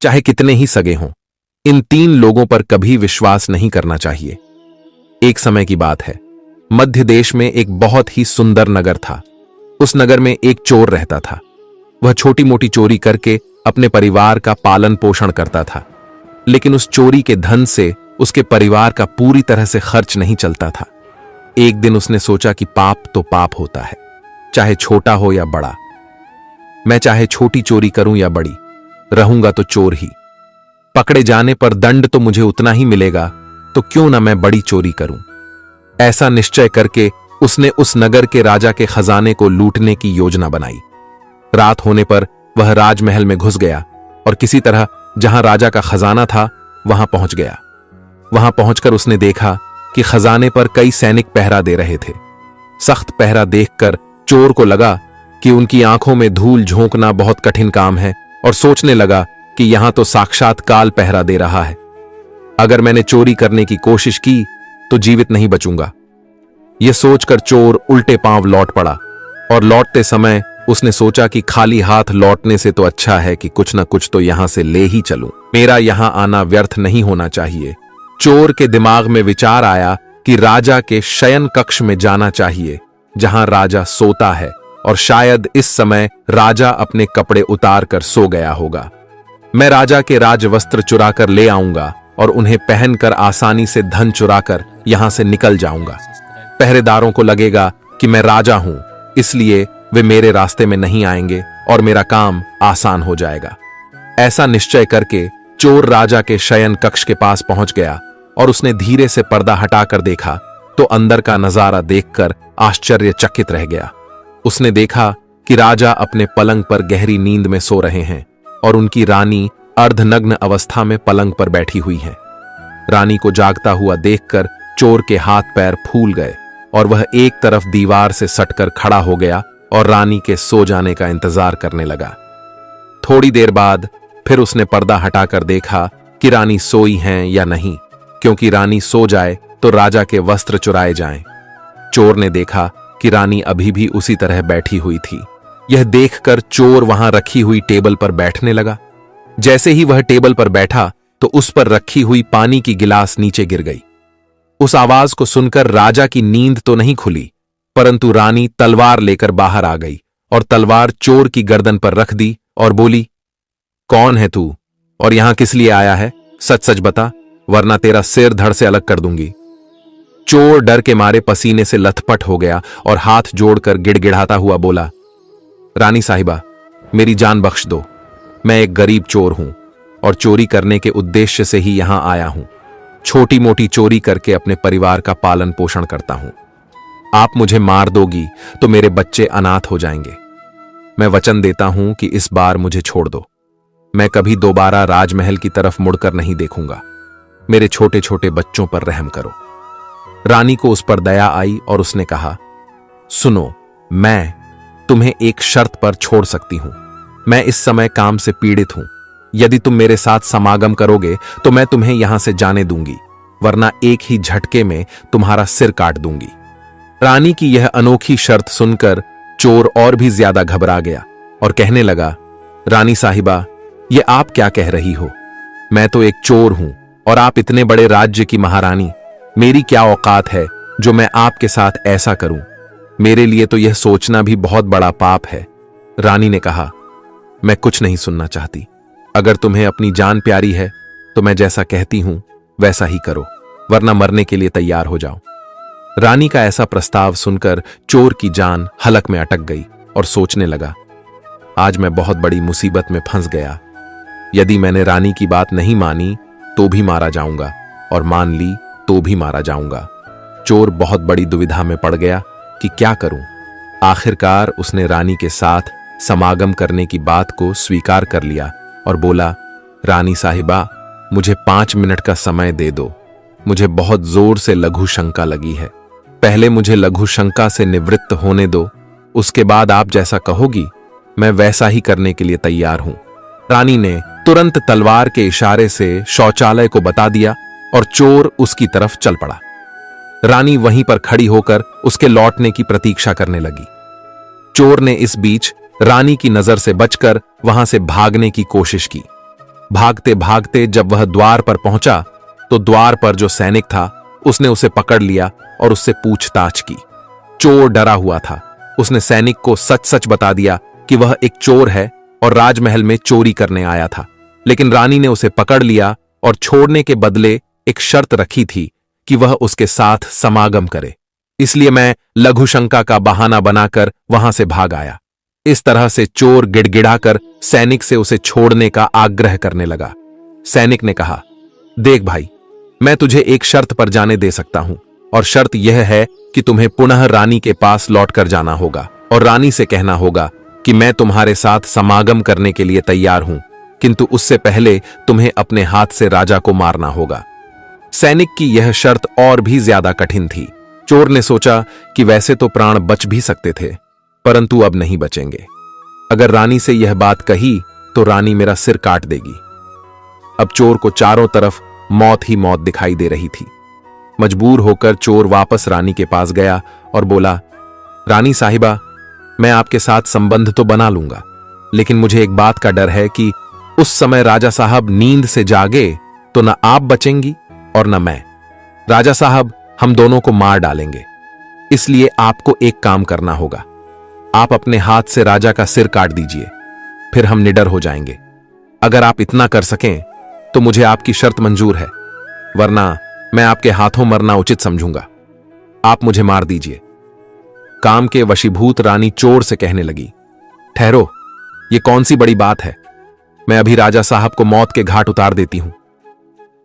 चाहे कितने ही सगे हों। इन 3 लोगों पर कभी विश्वास नहीं करना चाहिए। एक समय की बात है, मध्य देश में एक बहुत ही सुंदर नगर था। उस नगर में एक चोर रहता था। वह छोटी मोटी चोरी करके अपने परिवार का पालन पोषण करता था, लेकिन उस चोरी के धन से उसके परिवार का पूरी तरह से खर्च नहीं चलता था। एक दिन उसने सोचा कि पाप तो पाप होता है, चाहे छोटा हो या बड़ा। मैं चाहे छोटी चोरी करूं या बड़ी, रहूंगा तो चोर ही। पकड़े जाने पर दंड तो मुझे उतना ही मिलेगा, तो क्यों ना मैं बड़ी चोरी करूं। ऐसा निश्चय करके उसने उस नगर के राजा के खजाने को लूटने की योजना बनाई। रात होने पर वह राजमहल में घुस गया और किसी तरह जहां राजा का खजाना था वहां पहुंच गया। वहां पहुंचकर उसने देखा कि खजाने पर कई सैनिक पहरा दे रहे थे। सख्त पहरा देखकर चोर को लगा कि उनकी आंखों में धूल झोंकना बहुत कठिन काम है और सोचने लगा कि यहां तो साक्षात काल पहरा दे रहा है। अगर मैंने चोरी करने की कोशिश की तो जीवित नहीं बचूंगा। यह सोचकर चोर उल्टे पांव लौट पड़ा और लौटते समय उसने सोचा कि खाली हाथ लौटने से तो अच्छा है कि कुछ न कुछ तो यहां से ले ही चलूं। मेरा यहां आना व्यर्थ नहीं होना चाहिए। चोर के दिमाग में विचार आया कि राजा के शयन कक्ष में जाना चाहिए, जहां राजा सोता है, और शायद इस समय राजा अपने कपड़े उतार कर सो गया होगा। मैं राजा के राजवस्त्र चुराकर ले आऊंगा और उन्हें पहनकर आसानी से धन चुराकर यहां से निकल जाऊंगा। पहरेदारों को लगेगा कि मैं राजा हूं, इसलिए वे मेरे रास्ते में नहीं आएंगे और मेरा काम आसान हो जाएगा। ऐसा निश्चय करके चोर राजा के शयन कक्ष के पास पहुंच गया और उसने धीरे से पर्दा हटाकर देखा तो अंदर का नजारा देखकर आश्चर्यचकित रह गया। उसने देखा कि राजा अपने पलंग पर गहरी नींद में सो रहे हैं और उनकी रानी अर्धनग्न अवस्था में पलंग पर बैठी हुई है। रानी को जागता हुआ देखकर चोर के हाथ पैर फूल गए और वह एक तरफ दीवार से सटकर खड़ा हो गया और रानी के सो जाने का इंतजार करने लगा। थोड़ी देर बाद फिर उसने पर्दा हटाकर देखा कि रानी सोई हैं या नहीं, क्योंकि रानी सो जाए तो राजा के वस्त्र चुराए जाएं। चोर ने देखा कि रानी अभी भी उसी तरह बैठी हुई थी। यह देखकर चोर वहां रखी हुई टेबल पर बैठने लगा। जैसे ही वह टेबल पर बैठा तो उस पर रखी हुई पानी की गिलास नीचे गिर गई। उस आवाज को सुनकर राजा की नींद तो नहीं खुली, परंतु रानी तलवार लेकर बाहर आ गई और तलवार चोर की गर्दन पर रख दी और बोली, कौन है तू और यहां किस लिए आया है? सच सच बता, वरना तेरा सिर धड़ से अलग कर दूंगी। चोर डर के मारे पसीने से लथपथ हो गया और हाथ जोड़कर गिड़गिड़ाता हुआ बोला, रानी साहिबा, मेरी जान बख्श दो। मैं एक गरीब चोर हूं और चोरी करने के उद्देश्य से ही यहां आया हूं। छोटी मोटी चोरी करके अपने परिवार का पालन पोषण करता हूं। आप मुझे मार दोगी तो मेरे बच्चे अनाथ हो जाएंगे। मैं वचन देता हूं कि इस बार मुझे छोड़ दो। मैं कभी दोबारा राजमहल की तरफ मुड़कर नहीं देखूंगा। मेरे छोटे छोटे बच्चों पर रहम करो। रानी को उस पर दया आई और उसने कहा, सुनो, मैं तुम्हें एक शर्त पर छोड़ सकती हूं। मैं इस समय काम से पीड़ित हूं। यदि तुम मेरे साथ समागम करोगे तो मैं तुम्हें यहां से जाने दूंगी, वरना एक ही झटके में तुम्हारा सिर काट दूंगी। रानी की यह अनोखी शर्त सुनकर चोर और भी ज्यादा घबरा गया और कहने लगा, रानी साहिबा, ये आप क्या कह रही हो? मैं तो एक चोर हूं और आप इतने बड़े राज्य की महारानी। मेरी क्या औकात है जो मैं आपके साथ ऐसा करूं? मेरे लिए तो यह सोचना भी बहुत बड़ा पाप है। रानी ने कहा, मैं कुछ नहीं सुनना चाहती। अगर तुम्हें अपनी जान प्यारी है तो मैं जैसा कहती हूं वैसा ही करो, वरना मरने के लिए तैयार हो जाओ। रानी का ऐसा प्रस्ताव सुनकर चोर की जान हलक में अटक गई और सोचने लगा, आज मैं बहुत बड़ी मुसीबत में फंस गया। यदि मैंने रानी की बात नहीं मानी तो भी मारा जाऊंगा और मान ली तो भी मारा जाऊंगा। चोर बहुत बड़ी दुविधा में पड़ गया कि क्या करूं। आखिरकार उसने रानी के साथ समागम करने की बात को स्वीकार कर लिया और बोला, रानी साहिबा, मुझे 5 मिनट का समय दे दो। मुझे बहुत जोर से लघु शंका लगी है। पहले मुझे लघु शंका से निवृत्त होने दो, उसके बाद आप जैसा कहोगी मैं वैसा ही करने के लिए तैयार हूं। रानी ने तुरंत तलवार के इशारे से शौचालय को बता दिया और चोर उसकी तरफ चल पड़ा। रानी वहीं पर खड़ी होकर उसके लौटने की प्रतीक्षा करने लगी। चोर ने इस बीच रानी की नजर से बचकर वहां से भागने की कोशिश की, भागते भागते जब वह द्वार पर पहुंचा तो द्वार पर जो सैनिक था उसने उसे पकड़ लिया और उससे पूछताछ की। चोर डरा हुआ था। उसने सैनिक को सच सच बता दिया कि वह एक चोर है और राजमहल में चोरी करने आया था, लेकिन रानी ने उसे पकड़ लिया और छोड़ने के बदले एक शर्त रखी थी कि वह उसके साथ समागम करे। इसलिए मैं लघुशंका का बहाना बनाकर वहां से भाग आया। इस तरह से चोर गिड़गिड़ाकर सैनिक से उसे छोड़ने का आग्रह करने लगा। सैनिक ने कहा, देख भाई, मैं तुझे एक शर्त पर जाने दे सकता हूं, और शर्त यह है कि तुम्हें पुनः रानी के पास लौटकर जाना होगा और रानी से कहना होगा कि मैं तुम्हारे साथ समागम करने के लिए तैयार हूं, किंतु उससे पहले तुम्हें अपने हाथ से राजा को मारना होगा। सैनिक की यह शर्त और भी ज्यादा कठिन थी। चोर ने सोचा कि वैसे तो प्राण बच भी सकते थे, परंतु अब नहीं बचेंगे। अगर रानी से यह बात कही तो रानी मेरा सिर काट देगी। अब चोर को चारों तरफ मौत ही मौत दिखाई दे रही थी। मजबूर होकर चोर वापस रानी के पास गया और बोला, रानी साहिबा, मैं आपके साथ संबंध तो बना लूंगा, लेकिन मुझे एक बात का डर है कि उस समय राजा साहब नींद से जागे तो न आप बचेंगी और न मैं। राजा साहब हम दोनों को मार डालेंगे, इसलिए आपको एक काम करना होगा। आप अपने हाथ से राजा का सिर काट दीजिए, फिर हम निडर हो जाएंगे। अगर आप इतना कर सकें तो मुझे आपकी शर्त मंजूर है, वरना मैं आपके हाथों मरना उचित समझूंगा। आप मुझे मार दीजिए। काम के वशीभूत रानी चोर से कहने लगी, ठहरो, ये कौन सी बड़ी बात है, मैं अभी राजा साहब को मौत के घाट उतार देती हूं।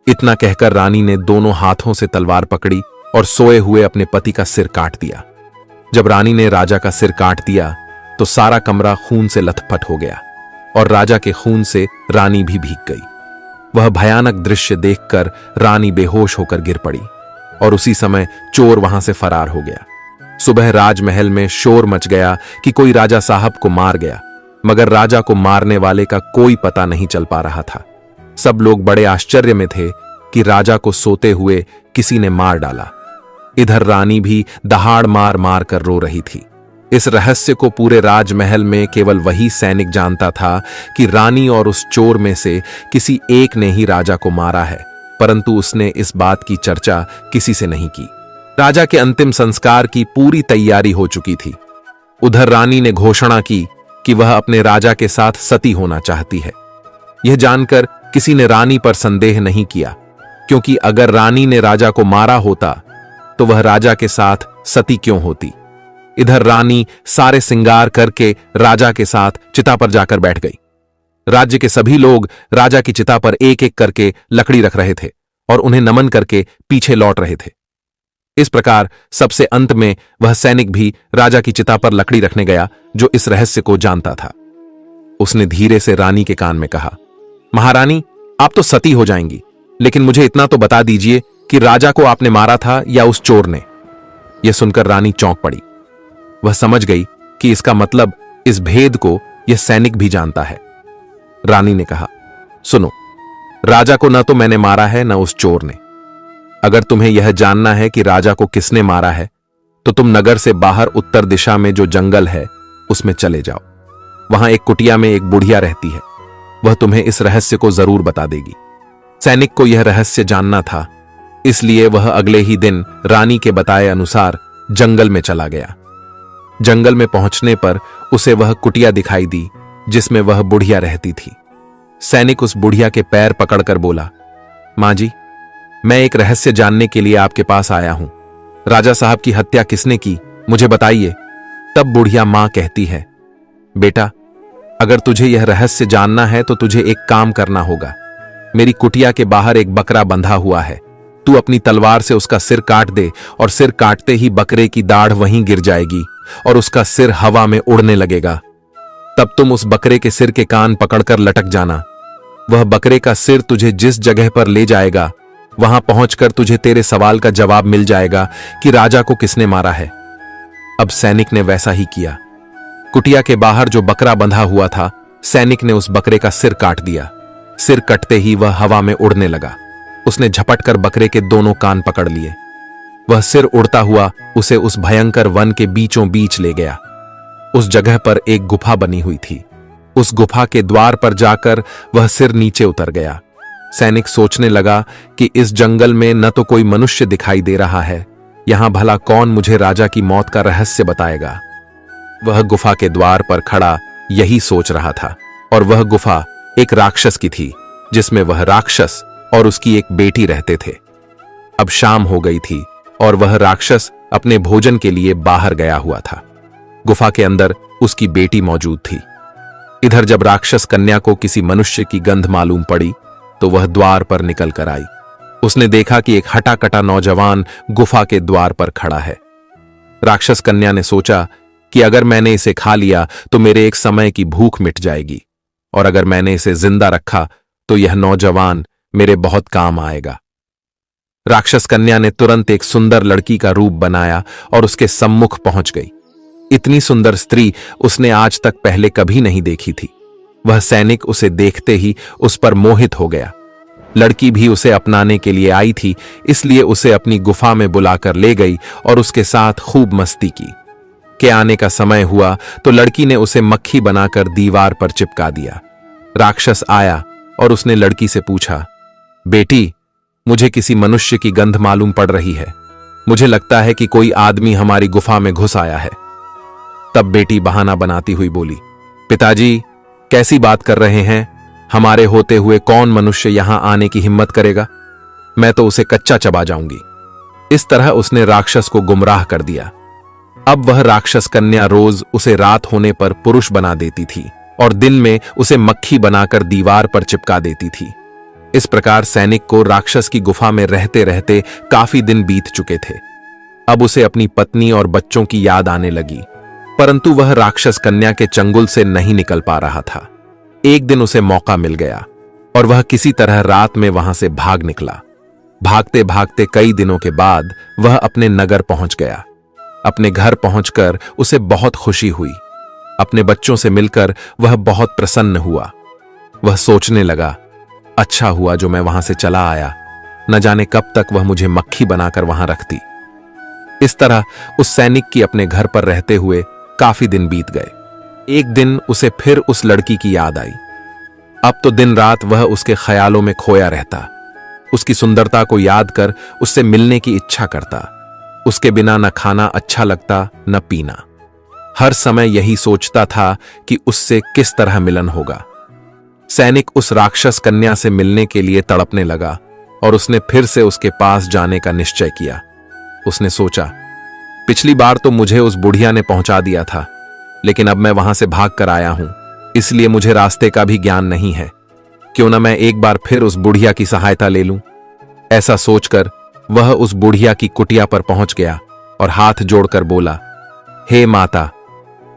इतना कहकर रानी ने दोनों हाथों से तलवार पकड़ी और सोए हुए अपने पति का सिर काट दिया। जब रानी ने राजा का सिर काट दिया तो सारा कमरा खून से लथपथ हो गया और राजा के खून से रानी भी भीग गई। वह भयानक दृश्य देखकर रानी बेहोश होकर गिर पड़ी और उसी समय चोर वहां से फरार हो गया। सुबह राजमहल में शोर मच गया कि कोई राजा साहब को मार गया, मगर राजा को मारने वाले का कोई पता नहीं चल पा रहा था। सब लोग बड़े आश्चर्य में थे कि राजा को सोते हुए किसी ने मार डाला। इधर रानी भी दहाड़ मार मार कर रो रही थी। इस रहस्य को पूरे राजमहल में केवल वही सैनिक जानता था कि रानी और उस चोर में से किसी एक ने ही राजा को मारा है, परंतु उसने इस बात की चर्चा किसी से नहीं की। राजा के अंतिम संस्कार की पूरी तैयारी हो चुकी थी। उधर रानी ने घोषणा की कि वह अपने राजा के साथ सती होना चाहती है। यह जानकर किसी ने रानी पर संदेह नहीं किया, क्योंकि अगर रानी ने राजा को मारा होता तो वह राजा के साथ सती क्यों होती। इधर रानी सारे सिंगार करके राजा के साथ चिता पर जाकर बैठ गई। राज्य के सभी लोग राजा की चिता पर एक एक करके लकड़ी रख रहे थे और उन्हें नमन करके पीछे लौट रहे थे। इस प्रकार सबसे अंत में वह सैनिक भी राजा की चिता पर लकड़ी रखने गया जो इस रहस्य को जानता था। उसने धीरे से रानी के कान में कहा, महारानी, आप तो सती हो जाएंगी, लेकिन मुझे इतना तो बता दीजिए कि राजा को आपने मारा था या उस चोर ने। यह सुनकर रानी चौंक पड़ी। वह समझ गई कि इसका मतलब इस भेद को यह सैनिक भी जानता है। रानी ने कहा, सुनो, राजा को न तो मैंने मारा है न उस चोर ने। अगर तुम्हें यह जानना है कि राजा को किसने मारा है तो तुम नगर से बाहर उत्तर दिशा में जो जंगल है उसमें चले जाओ। वहां एक कुटिया में एक बुढ़िया रहती है, वह तुम्हें इस रहस्य को जरूर बता देगी। सैनिक को यह रहस्य जानना था, इसलिए वह अगले ही दिन रानी के बताए अनुसार जंगल में चला गया। जंगल में पहुंचने पर उसे वह कुटिया दिखाई दी जिसमें वह बुढ़िया रहती थी। सैनिक उस बुढ़िया के पैर पकड़कर बोला, मां जी, मैं एक रहस्य जानने के लिए आपके पास आया हूं। राजा साहब की हत्या किसने की, मुझे बताइए। तब बुढ़िया मां कहती है, बेटा, अगर तुझे यह रहस्य जानना है तो तुझे एक काम करना होगा। मेरी कुटिया के बाहर एक बकरा बंधा हुआ है, तू अपनी तलवार से उसका सिर काट दे और सिर काटते ही बकरे की दाढ़ वहीं गिर जाएगी और उसका सिर हवा में उड़ने लगेगा। तब तुम उस बकरे के सिर के कान पकड़कर लटक जाना। वह बकरे का सिर तुझे जिस जगह पर ले जाएगा वहां पहुंचकर तुझे तेरे सवाल का जवाब मिल जाएगा कि राजा को किसने मारा है। अब सैनिक ने वैसा ही किया। कुटिया के बाहर जो बकरा बंधा हुआ था, सैनिक ने उस बकरे का सिर काट दिया। सिर कटते ही वह हवा में उड़ने लगा। उसने झपटकर बकरे के दोनों कान पकड़ लिए। वह सिर उड़ता हुआ उसे उस भयंकर वन के बीचों बीच ले गया। उस जगह पर एक गुफा बनी हुई थी। उस गुफा के द्वार पर जाकर वह सिर नीचे उतर गया। सैनिक सोचने लगा कि इस जंगल में न तो कोई मनुष्य दिखाई दे रहा है, यहां भला कौन मुझे राजा की मौत का रहस्य बताएगा। वह गुफा के द्वार पर खड़ा यही सोच रहा था, और वह गुफा एक राक्षस की थी, जिसमें वह राक्षस और उसकी एक बेटी रहते थे। अब शाम हो गई थी और वह राक्षस अपने भोजन के लिए बाहर गया हुआ था। गुफा के अंदर उसकी बेटी मौजूद थी। इधर जब राक्षस कन्या को किसी मनुष्य की गंध मालूम पड़ी तो वह द्वार पर निकल कर आई। उसने देखा कि एक हटा कटा नौजवान गुफा के द्वार पर खड़ा है। राक्षस कन्या ने सोचा कि अगर मैंने इसे खा लिया तो मेरे एक समय की भूख मिट जाएगी, और अगर मैंने इसे जिंदा रखा तो यह नौजवान मेरे बहुत काम आएगा। राक्षस कन्या ने तुरंत एक सुंदर लड़की का रूप बनाया और उसके सम्मुख पहुंच गई। इतनी सुंदर स्त्री उसने आज तक पहले कभी नहीं देखी थी। वह सैनिक उसे देखते ही उस पर मोहित हो गया। लड़की भी उसे अपनाने के लिए आई थी, इसलिए उसे अपनी गुफा में बुलाकर ले गई और उसके साथ खूब मस्ती की। के आने का समय हुआ तो लड़की ने उसे मक्खी बनाकर दीवार पर चिपका दिया। राक्षस आया और उसने लड़की से पूछा, बेटी, मुझे किसी मनुष्य की गंध मालूम पड़ रही है। मुझे लगता है कि कोई आदमी हमारी गुफा में घुस आया है। तब बेटी बहाना बनाती हुई बोली, पिताजी, कैसी बात कर रहे हैं? हमारे होते हुए कौन मनुष्य यहां आने की हिम्मत करेगा? मैं तो उसे कच्चा चबा जाऊंगी। इस तरह उसने राक्षस को गुमराह कर दिया। अब वह राक्षस कन्या रोज उसे रात होने पर पुरुष बना देती थी और दिन में उसे मक्खी बनाकर दीवार पर चिपका देती थी। इस प्रकार सैनिक को राक्षस की गुफा में रहते रहते काफी दिन बीत चुके थे। अब उसे अपनी पत्नी और बच्चों की याद आने लगी, परंतु वह राक्षस कन्या के चंगुल से नहीं निकल पा रहा था। एक दिन उसे मौका मिल गया और वह किसी तरह रात में वहां से भाग निकला। भागते भागते कई दिनों के बाद वह अपने नगर पहुंच गया। अपने घर पहुंचकर उसे बहुत खुशी हुई। अपने बच्चों से मिलकर वह बहुत प्रसन्न हुआ। वह सोचने लगा, अच्छा हुआ जो मैं वहां से चला आया, न जाने कब तक वह मुझे मक्खी बनाकर वहां रखती। इस तरह उस सैनिक की अपने घर पर रहते हुए काफी दिन बीत गए। एक दिन उसे फिर उस लड़की की याद आई। अब तो दिन रात वह उसके ख्यालों में खोया रहता। उसकी सुंदरता को याद कर उससे मिलने की इच्छा करता। उसके बिना न खाना अच्छा लगता न पीना। हर समय यही सोचता था कि उससे किस तरह मिलन होगा। सैनिक उस राक्षस कन्या से मिलने के लिए तड़पने लगा और उसने फिर से उसके पास जाने का निश्चय किया। उसने सोचा, पिछली बार तो मुझे उस बुढ़िया ने पहुंचा दिया था, लेकिन अब मैं वहां से भाग कर आया हूं, इसलिए मुझे रास्ते का भी ज्ञान नहीं है। क्यों ना मैं एक बार फिर उस बुढ़िया की सहायता ले लूं। ऐसा सोचकर वह उस बुढ़िया की कुटिया पर पहुंच गया और हाथ जोड़कर बोला, हे माता,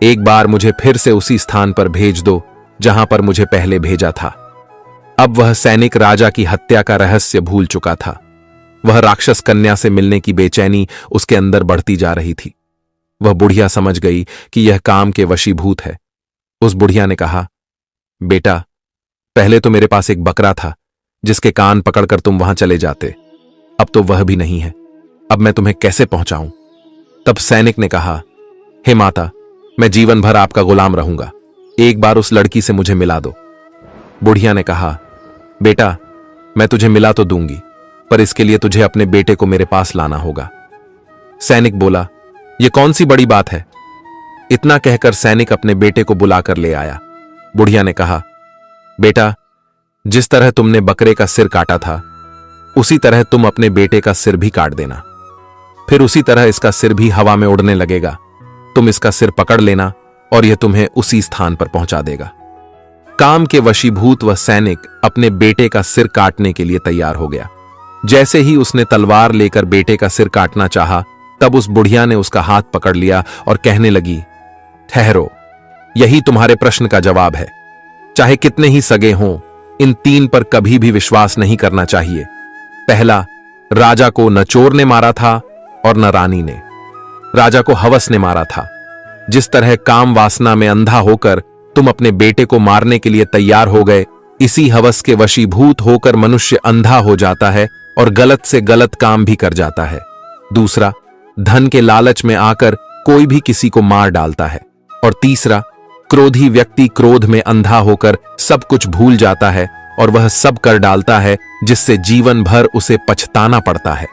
एक बार मुझे फिर से उसी स्थान पर भेज दो जहां पर मुझे पहले भेजा था। अब वह सैनिक राजा की हत्या का रहस्य भूल चुका था। वह राक्षस कन्या से मिलने की बेचैनी उसके अंदर बढ़ती जा रही थी। वह बुढ़िया समझ गई कि यह काम के वशीभूत है। उस बुढ़िया ने कहा, बेटा, पहले तो मेरे पास एक बकरा था जिसके कान पकड़कर तुम वहां चले जाते, अब तो वह भी नहीं है। अब मैं तुम्हें कैसे पहुंचाऊं? तब सैनिक ने कहा, हे माता, मैं जीवन भर आपका गुलाम रहूंगा, एक बार उस लड़की से मुझे मिला दो। बुढ़िया ने कहा, बेटा, मैं तुझे मिला तो दूंगी, पर इसके लिए तुझे अपने बेटे को मेरे पास लाना होगा। सैनिक बोला, यह कौन सी बड़ी बात है? इतना कहकर सैनिक अपने बेटे को बुलाकर ले आया। बुढ़िया ने कहा, बेटा, जिस तरह तुमने बकरे का सिर काटा था, उसी तरह तुम अपने बेटे का सिर भी काट देना। फिर उसी तरह इसका सिर भी हवा में उड़ने लगेगा। तुम इसका सिर पकड़ लेना और यह तुम्हें उसी स्थान पर पहुंचा देगा। काम के वशीभूत वह सैनिक अपने बेटे का सिर काटने के लिए तैयार हो गया। जैसे ही उसने तलवार लेकर बेटे का सिर काटना चाहा, तब उस बुढ़िया ने उसका हाथ पकड़ लिया और कहने लगी, ठहरो, यही तुम्हारे प्रश्न का जवाब है। चाहे कितने ही सगे हों, इन तीन पर कभी भी विश्वास नहीं करना चाहिए। पहला, राजा को न चोर ने मारा था और न रानी ने। राजा को हवस ने मारा था। जिस तरह काम वासना में अंधा होकर तुम अपने बेटे को मारने के लिए तैयार हो गए, इसी हवस के वशीभूत होकर मनुष्य अंधा हो जाता है और गलत से गलत काम भी कर जाता है। दूसरा, धन के लालच में आकर कोई भी किसी को मार डालता है। और तीसरा, क्रोधी व्यक्ति क्रोध में अंधा होकर सब कुछ भूल जाता है और वह सब कर डालता है जिससे जीवन भर उसे पछताना पड़ता है।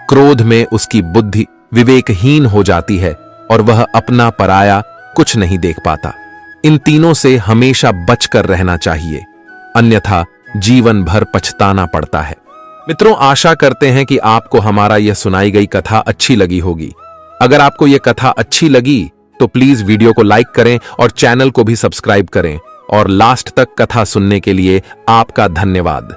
क्रोध में उसकी बुद्धि विवेकहीन हो जाती है और वह अपना पराया कुछ नहीं देख पाता। इन तीनों से हमेशा बचकर रहना चाहिए, अन्यथा जीवन भर पछताना पड़ता है। मित्रों, आशा करते हैं कि आपको हमारा यह सुनाई गई कथा अच्छी लगी होगी। अगर आपको यह कथा अच्छी लगी तो प्लीज वीडियो को लाइक करें और चैनल को भी सब्सक्राइब करें। और लास्ट तक कथा सुनने के लिए आपका धन्यवाद।